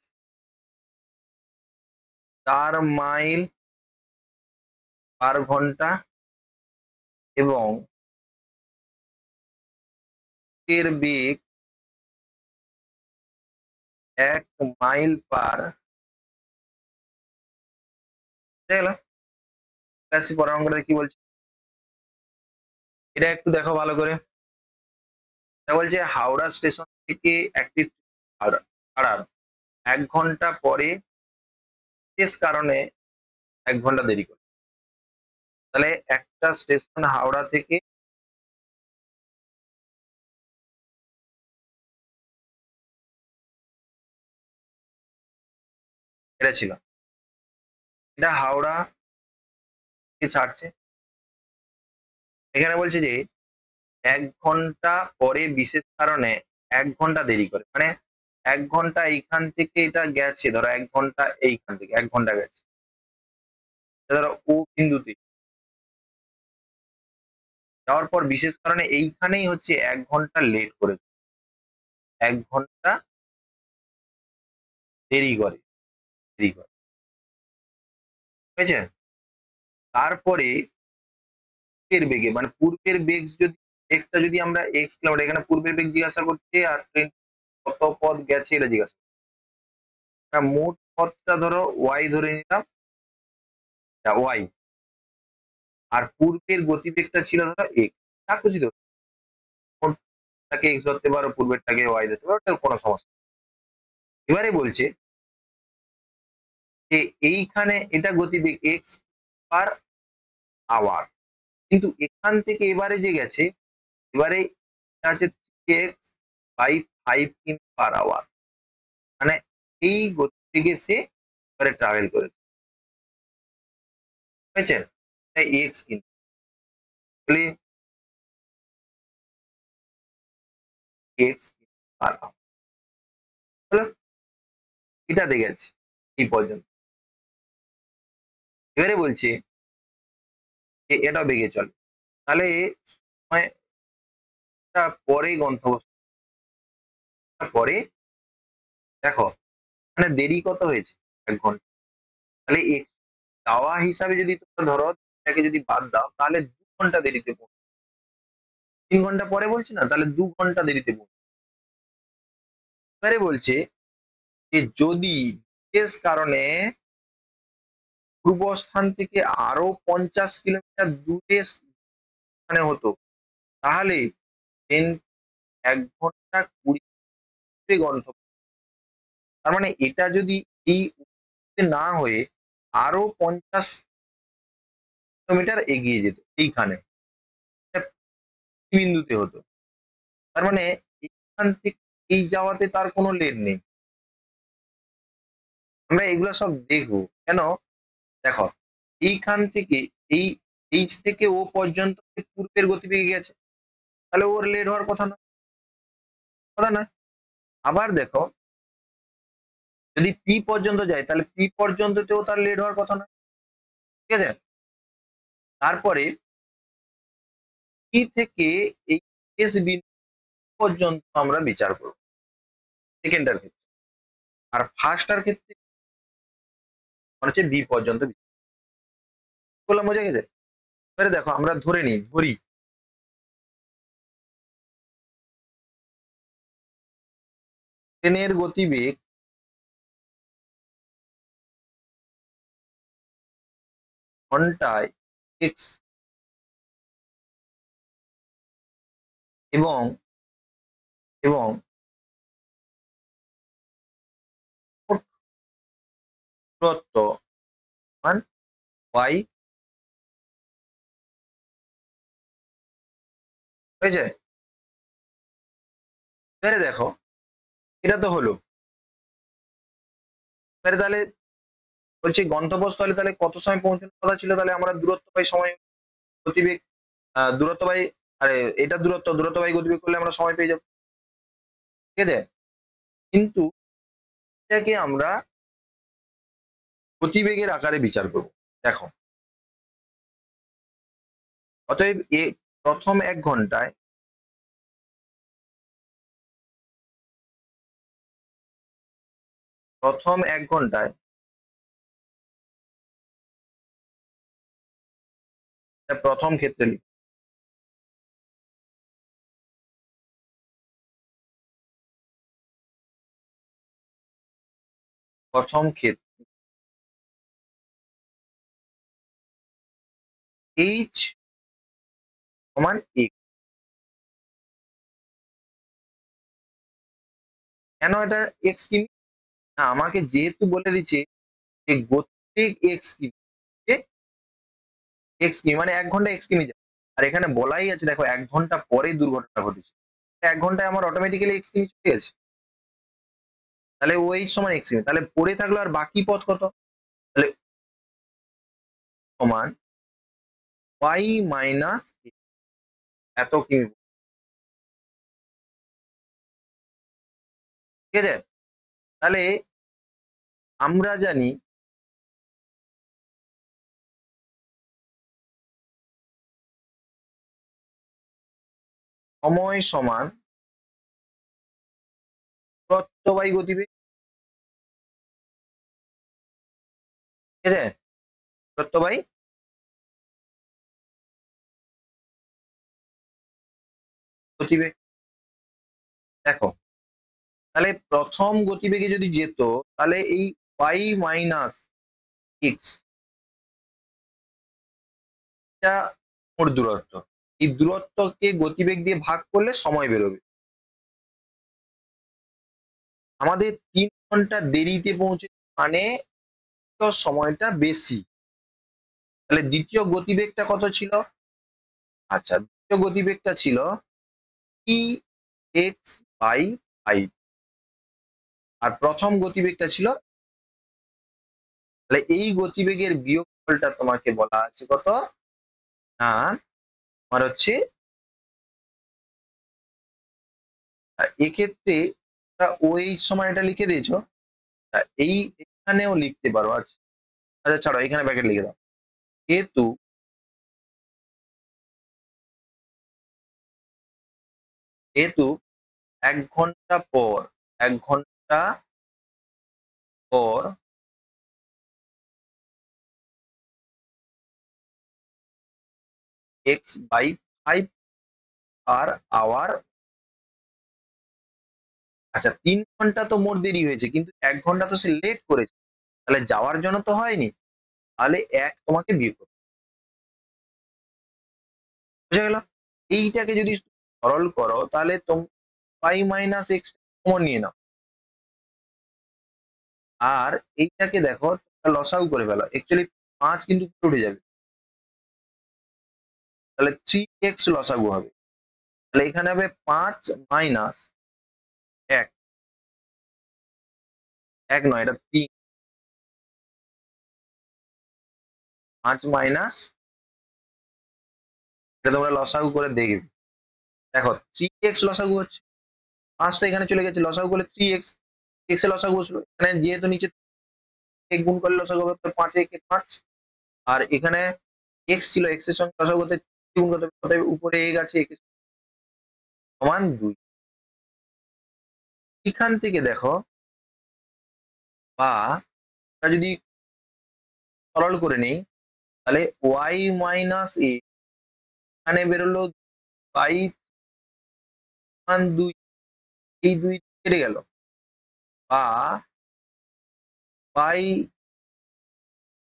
4 মাইল পার ঘন্টা এবং এর বেগ 1 মাইল পার, গেল। আসি পরের অঙ্কটা কি বলছে, এটা একটু দেখো ভালো করে। এটা বলছে হাওড়া স্টেশন থেকে একটি ছাড়ার 1 ঘন্টা পরে বিশেষ কারণে 1 ঘন্টা দেরি করে। তাহলে একটা স্টেশন হাওড়া থেকে এটা ছিল, এটা হাওড়া থেকে ছাড়ছে, এখানে বলছে যে 1 ঘন্টা পরে বিশেষ কারণে 1 ঘন্টা দেরি করে, মানে 1 ঘন্টা এইখান থেকে এটা গেছে, ধরো 1 ঘন্টা এইখান থেকে 1 ঘন্টা গেছে, এটা ধরো ও বিন্দুতে যাওয়ার পর বিশেষ কারণে এইখানেই হচ্ছে 1 ঘন্টা লেট করে, 1 ঘন্টা দেরি করে, দেরি করে, ঠিক আছে। তারপরে পূর্বের বেগে, মানে পূর্বের বেগ যদি বেগটা যদি আমরা এক্স কিলোমিটার, এখানে পূর্বের বেগ জিজ্ঞাসা করছে আর ট্রেন কত পথ গেছে এটা জিজ্ঞাসা করছে। মোট পথটা ধরো ওয়াই ধরে নিলাম, ওয়াই, আর পূর্বের গতিবেগটা ছিল ধরো এক্স, যা খুশি ধরো, কোনটাকে এক্স ধরতে পারো পূর্বেরটাকে ওয়াই ধরতে পারো, ওটার কোনো সমস্যা নেই। এবারে বলছে যে এইখানে এটা গতিবেগ এক্স পার আওয়ার, কিন্তু এখান থেকে এবারে যে গেছে, এবারে এটা আছে এক্স বাই 5 কিমি পার আওয়ার, মানে এই গতিবেগে সে এবারে ট্রাভেল করেছে, বুঝেছেন? তাই এক্স কিন্তু তাহলে এক্স পার আওয়ার হলো, এটা দেখেছি এই পর্যন্ত। এবারে বলছে যে এটা বেগে চলে, তাহলে সময়টা পরে গন্তব্য পরে, দেখো মানে দেরি কত হয়েছে 1 ঘন্টা, তাহলে যাওয়া হিসাবে যদি তোমরা ধরো এটাকে যদি বাদ দাও তাহলে 2 ঘন্টা দেরিতে পৌঁছে, 3 ঘন্টা পরে বলছি না, তাহলে 2 ঘন্টা দেরিতে পৌঁছে। এবারে বলছে যে যদি বিশেষ কারণে পূর্বস্থান থেকে আরো 50 কিলোমিটার দূরে মানে হতো, তাহলে ট্রেন 1 ঘন্টা 20 মিনিটে গন্তব্য, তার মানে এটা যদি এই না হয়ে আরো 50 কিলোমিটার এগিয়ে যেত এইখানে, এটা বিন্দুতে হতো, তার মানে এইখান থেকে এই যাওয়াতে তার কোনো লেট নেই। আমরা এগুলো সব দেখবো কেন, দেখো এইখান থেকে এই এইচ থেকে ও পর্যন্ত পূর্বের গতিবেগে গেছে, তাহলে ওর লেট হওয়ার কথা না, কথা নয়। আবার দেখো যদি পি পর্যন্ত যায় তাহলে পি পর্যন্ততেও তার লেট হওয়ার কথা নয়, ঠিক আছে। তারপরে পি থেকে এই এস বিন্দু পর্যন্ত আমরা বিচার করব, সেকেন্ডটার ক্ষেত্রে, আর ফার্স্টটার ক্ষেত্রে মানে হচ্ছে বি পর্যন্ত। বললাম বোঝা গেছে? এবারে দেখো আমরা ধরি ট্রেনের গতিবেগ ঘন্টায় এক্স এবং এবং মোট দূরত্ব মান ওয়াই হয়েছে। এবারে দেখো এটা তো হলো, এবারে তাহলে বলছি গন্তব্যস্থলে তাহলে কত সময় পৌঁছানোর কথা ছিল, তাহলে আমরা দূরত্ব বাই সময় গতিবেগ দূরত্ব বাই, আরে এটা দূরত্ব বাই গতিবেগ করলে আমরা সময় পেয়ে যাবো, ঠিক আছে। কিন্তু এটাকে আমরা গতিবেগের আকারে বিচার করব। দেখো অতএব প্রথম 1 ঘন্টায় প্রথম 1 ঘন্টায় প্রথম ক্ষেত্রে প্রথম ক্ষেত্রে এইচ সমান এক্স। কেন এটা এক্স কিমি? না, আমাকে যেহেতু বলে দিচ্ছে যে গতিবেগ এক্স কিমি, এক্স কিমি মানে 1 ঘন্টা এক্স কিমি যায়। আর এখানে বলাই আছে দেখো 1 ঘন্টা পরে দুর্ঘটনা ঘটেছে, 1 ঘন্টায় আমার অটোমেটিক্যালি এক্স কিমি চলে গেছে। তাহলে ও এইচ সমান এক্স কিমি, তাহলে পড়ে থাকলো আর বাকি পথ কত, তাহলে সমান ওয়াই মাইনাস এত কিমি, ঠিক আছে। তাহলে আমরা জানি সময় সমান দূরত্ব বাই গতিবেগ, ঠিক আছে, দূরত্ব বাই গতিবেগ। দেখো তাহলে প্রথম গতিবেগে যদি যেত তাহলে এই ওয়াই মাইনাস এক্স এটা মোট দূরত্ব, এই দূরত্বকে গতিবেগ দিয়ে ভাগ করলে সময় বেরোবে। আমাদের 3 ঘন্টা দেরিতে পৌঁছে মানে তো সময়টা বেশি। তাহলে দ্বিতীয় গতিবেগটা কত ছিল? আচ্ছা, দ্বিতীয় গতিবেগটা ছিল টি এক্স বাই 5, আর প্রথম গতিবেগটা ছিল, তাহলে এই গতিবেগের বিয়োগফলটা তোমাকে বলা আছে কত না, আমার হচ্ছে এক্ষেত্রে ও এইচ সমান এটা লিখে দিয়েছো, এই এখানেও লিখতে পারো। আচ্ছা আচ্ছা ছাড়ো, এখানে ব্র্যাকেট লিখে দাও। যেহেতু যেহেতু 1 ঘন্টা পর 1 ঘন্টা পর এক্স বাই 5 পার আওয়ার, আচ্ছা 3 ঘন্টা তো মোট দেরি হয়েছে, কিন্তু 1 ঘন্টা তো সে লেট করেছে, তাহলে যাওয়ার জন্য তো হয়নি, তাহলে এক তোমাকে বিয়োগ করতে হবে। বুঝা গেল? এইটাকে যদি সরল করো তাহলে পাই মাইনাস এক্স কমন নিয়ে নাও, আর এইটাকে দেখো লসাগু করে ফেলো, অ্যাকচুয়ালি 5 কিন্তু উপরে উঠে যাবে, তাহলে 3x লসাগু হবে। তাহলে এখানে হবে 5 মাইনাস 1, 1 নয় এটা 3, 5 মাইনাস, এটা তোমরা লসাগু করে দেখবে। দেখো 3x লসাগু হচ্ছে, 5 তো এখানে চলে গেছে, লসাগু করলে 3x, x এর লসাগু বসলো, এখানে যেহেতু নিচে এক গুণ করলে লসাগু হবে 5 একে 5, আর এখানে x ছিল, x এর সঙ্গে লসাগু করতে 3 গুণ করতে হবে, অতএব উপরে a আছে, সমান 2। এখান থেকে দেখো, বা আমরা যদি সরল করে নিই, তাহলে ওয়াই মাইনাস এ এখানে বেরোলো বাই 2, এই 2 কেটে গেল, বা বাই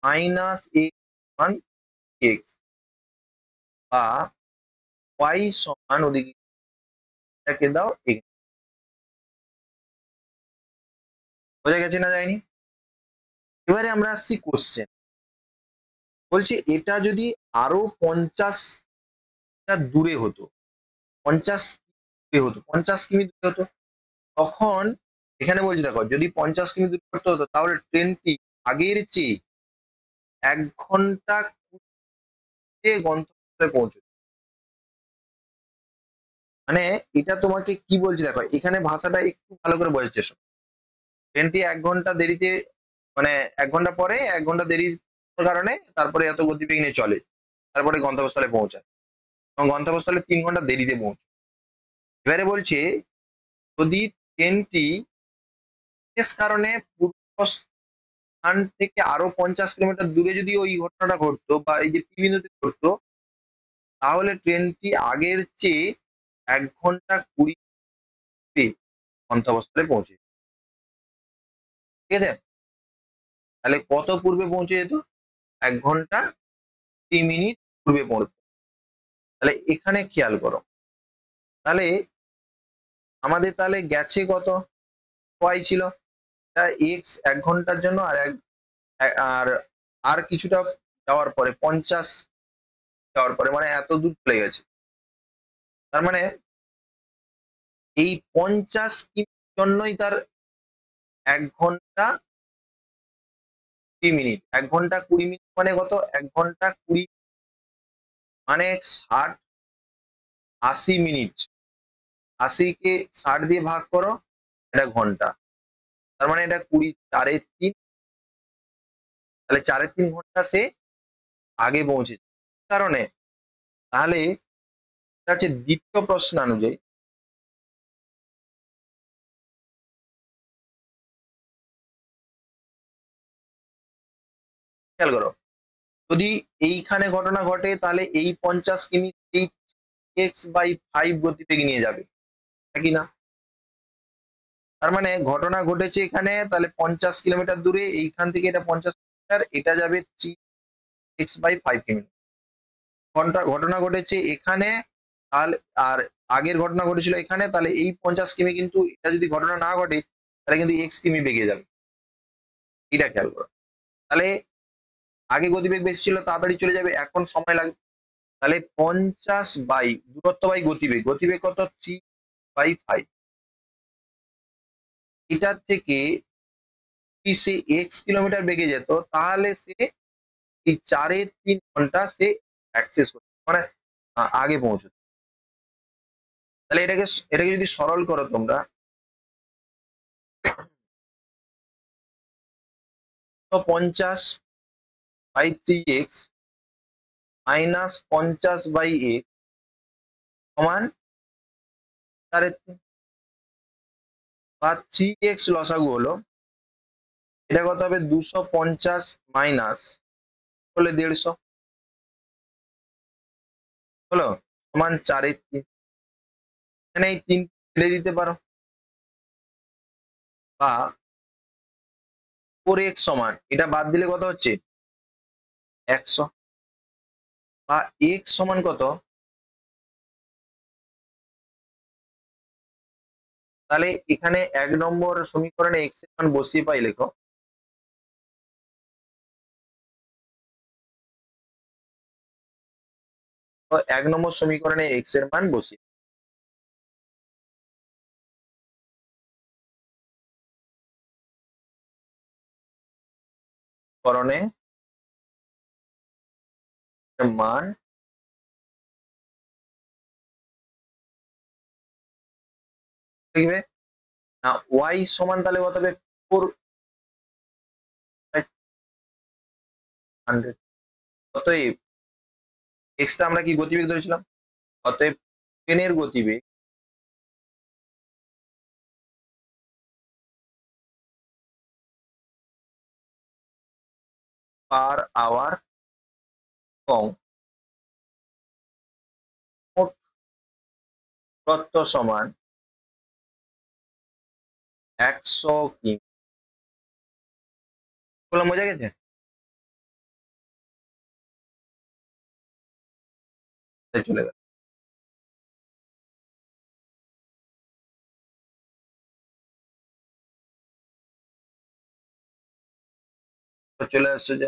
মাইনাস এ সমান এক্স, বা ওয়াই সমান ওদিকে এটাকে দাও এক্স। বোঝা গেছে না যায়নি? এবারে আমরা আসছি কোশ্চেন। বলছি এটা যদি আরো 50টা দূরে হতো, 50 দূরে হতো, 50 কিমি দূরে হতো, তখন এখানে বলছি দেখো, যদি 50 কিমি দূরে করতে হতো তাহলে ট্রেনটি আগের চেয়ে 1 ঘন্টা গন্তব্যে পৌঁছবে। মানে এটা তোমাকে কি বলছি দেখো, এখানে ভাষাটা একটু ভালো করে বোঝার চেষ্টা করো। ট্রেনটি 1 ঘন্টা দেরিতে, মানে 1 ঘন্টা পরে 1 ঘন্টা দেরির কারণে তারপরে এত গতিবেগ নিয়ে চলে, তারপরে গন্তব্যস্থলে পৌঁছায়, এবং গন্তব্যস্থলে 3 ঘন্টা দেরিতে পৌঁছায়। এবারে বলছে যদি ট্রেনটি বিশেষ কারণে পূর্ব স্থান থেকে আরো 50 কিলোমিটার দূরে যদি ওই ঘটনাটা ঘটতো, বা এই যে পি বিন্দুতে ঘটতো, তাহলে ট্রেনটি আগের চেয়ে 1 ঘন্টা 20 গন্তব্যস্থলে পৌঁছে, ঠিক আছে? তাহলে কত পূর্বে পৌঁছে যেত? 1 ঘন্টা 20 মিনিট পূর্বে পৌঁছে। তাহলে এখানে খেয়াল করো, তাহলে আমাদের তাহলে গেছে কত, ওয়াই ছিল, তা এক্স 1 ঘন্টার জন্য, আর আর কিছুটা যাওয়ার পরে 50 যাওয়ার পরে, মানে এত দূর চলে গেছে। তার মানে এই 50 কিমির জন্যই তার 1 ঘন্টা 20 মিনিট, 1 ঘন্টা 20 মিনিট মানে কত, 1 ঘন্টা 20 মানে 60, 80 মিনিট, 80 কে 60 দিয়ে ভাগ করো, এটা ঘন্টা। তার মানে এটা 20 4 3, তাহলে 4 3 ঘন্টা সে আগে পৌঁছেছে। কারণে তাহলে এটা হচ্ছে দ্বিতীয় প্রশ্ন অনুযায়ী, খেয়াল করো, যদি এইখানে ঘটনা ঘটে তাহলে এই 50 কিমি এই x/5 গতিবেগে নিয়ে যাবে, নাকি না? তার মানে ঘটনা ঘটেছে এখানে, তাহলে 50 কিলোমিটার দূরে, এইখান থেকে এটা 50 কিলোমিটার, এটা যাবে 3x/5 কিমি। ঘটনা ঘটেছে এখানে, তাহলে আর আগের ঘটনা ঘটেছিল এখানে, তাহলে এই 50 কিমি, কিন্তু এটা যদি ঘটনা না ঘটে তাহলে কিন্তু x কিমি বেগে যাবে। এটা খেয়াল করো, তাহলে আগে গতিবেগ বেশি ছিল, তাড়াতাড়ি চলে যাবে, এখন সময় লাগবে। তাহলে 50/দূরত্ব বাই গতিবেগ, গতিবেগ কত, 3/5, এটার থেকে যদি সে x কিলোমিটার বেগে যেত, তাহলে সে এই 3.5 ঘন্টা সে অ্যাক্সেস করতে, মানে আগে পৌঁছতো। তাহলে এটাকে যদি সরল করো তোমরা, 50/3x মাইনাস 50/x সমান 3.5, বা 3x লসাগু হলো, এটা কত হবে, 250 মাইনাস হলে 150 হলো, সমান 4/3। এখানে এই 3 কেটে দিতে পারো, বা 4x সমান, এটা বাদ দিলে কত হচ্ছে, 100, বা x সমান কত, তাহলে এখানে 1 নম্বর সমীকরণে x এর মান বসিয়ে পাই, লেখো, তো 1 নম্বর সমীকরণে x এর মান বসিয়ে, করণে মান লিখবে না, y সমান তাহলে কত হবে, 400। অতএব x টা আমরা কি গতিবেগ ধরেছিলাম, অতএব ট্রেনের গতিবেগ পার আওয়ার এবং মোট দূরত্ব সমান 100 কিমি। বললাম বোঝা গেছে? চলে গেল। তো চলে আসছে যে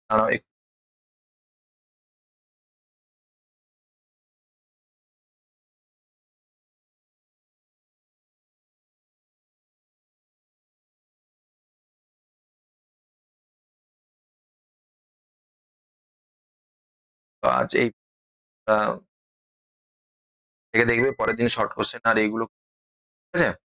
দাঁড়াও আজ এই থেকে দেখবে পরের দিন শর্ট কোশ্চেন আর এইগুলো, ঠিক আছে?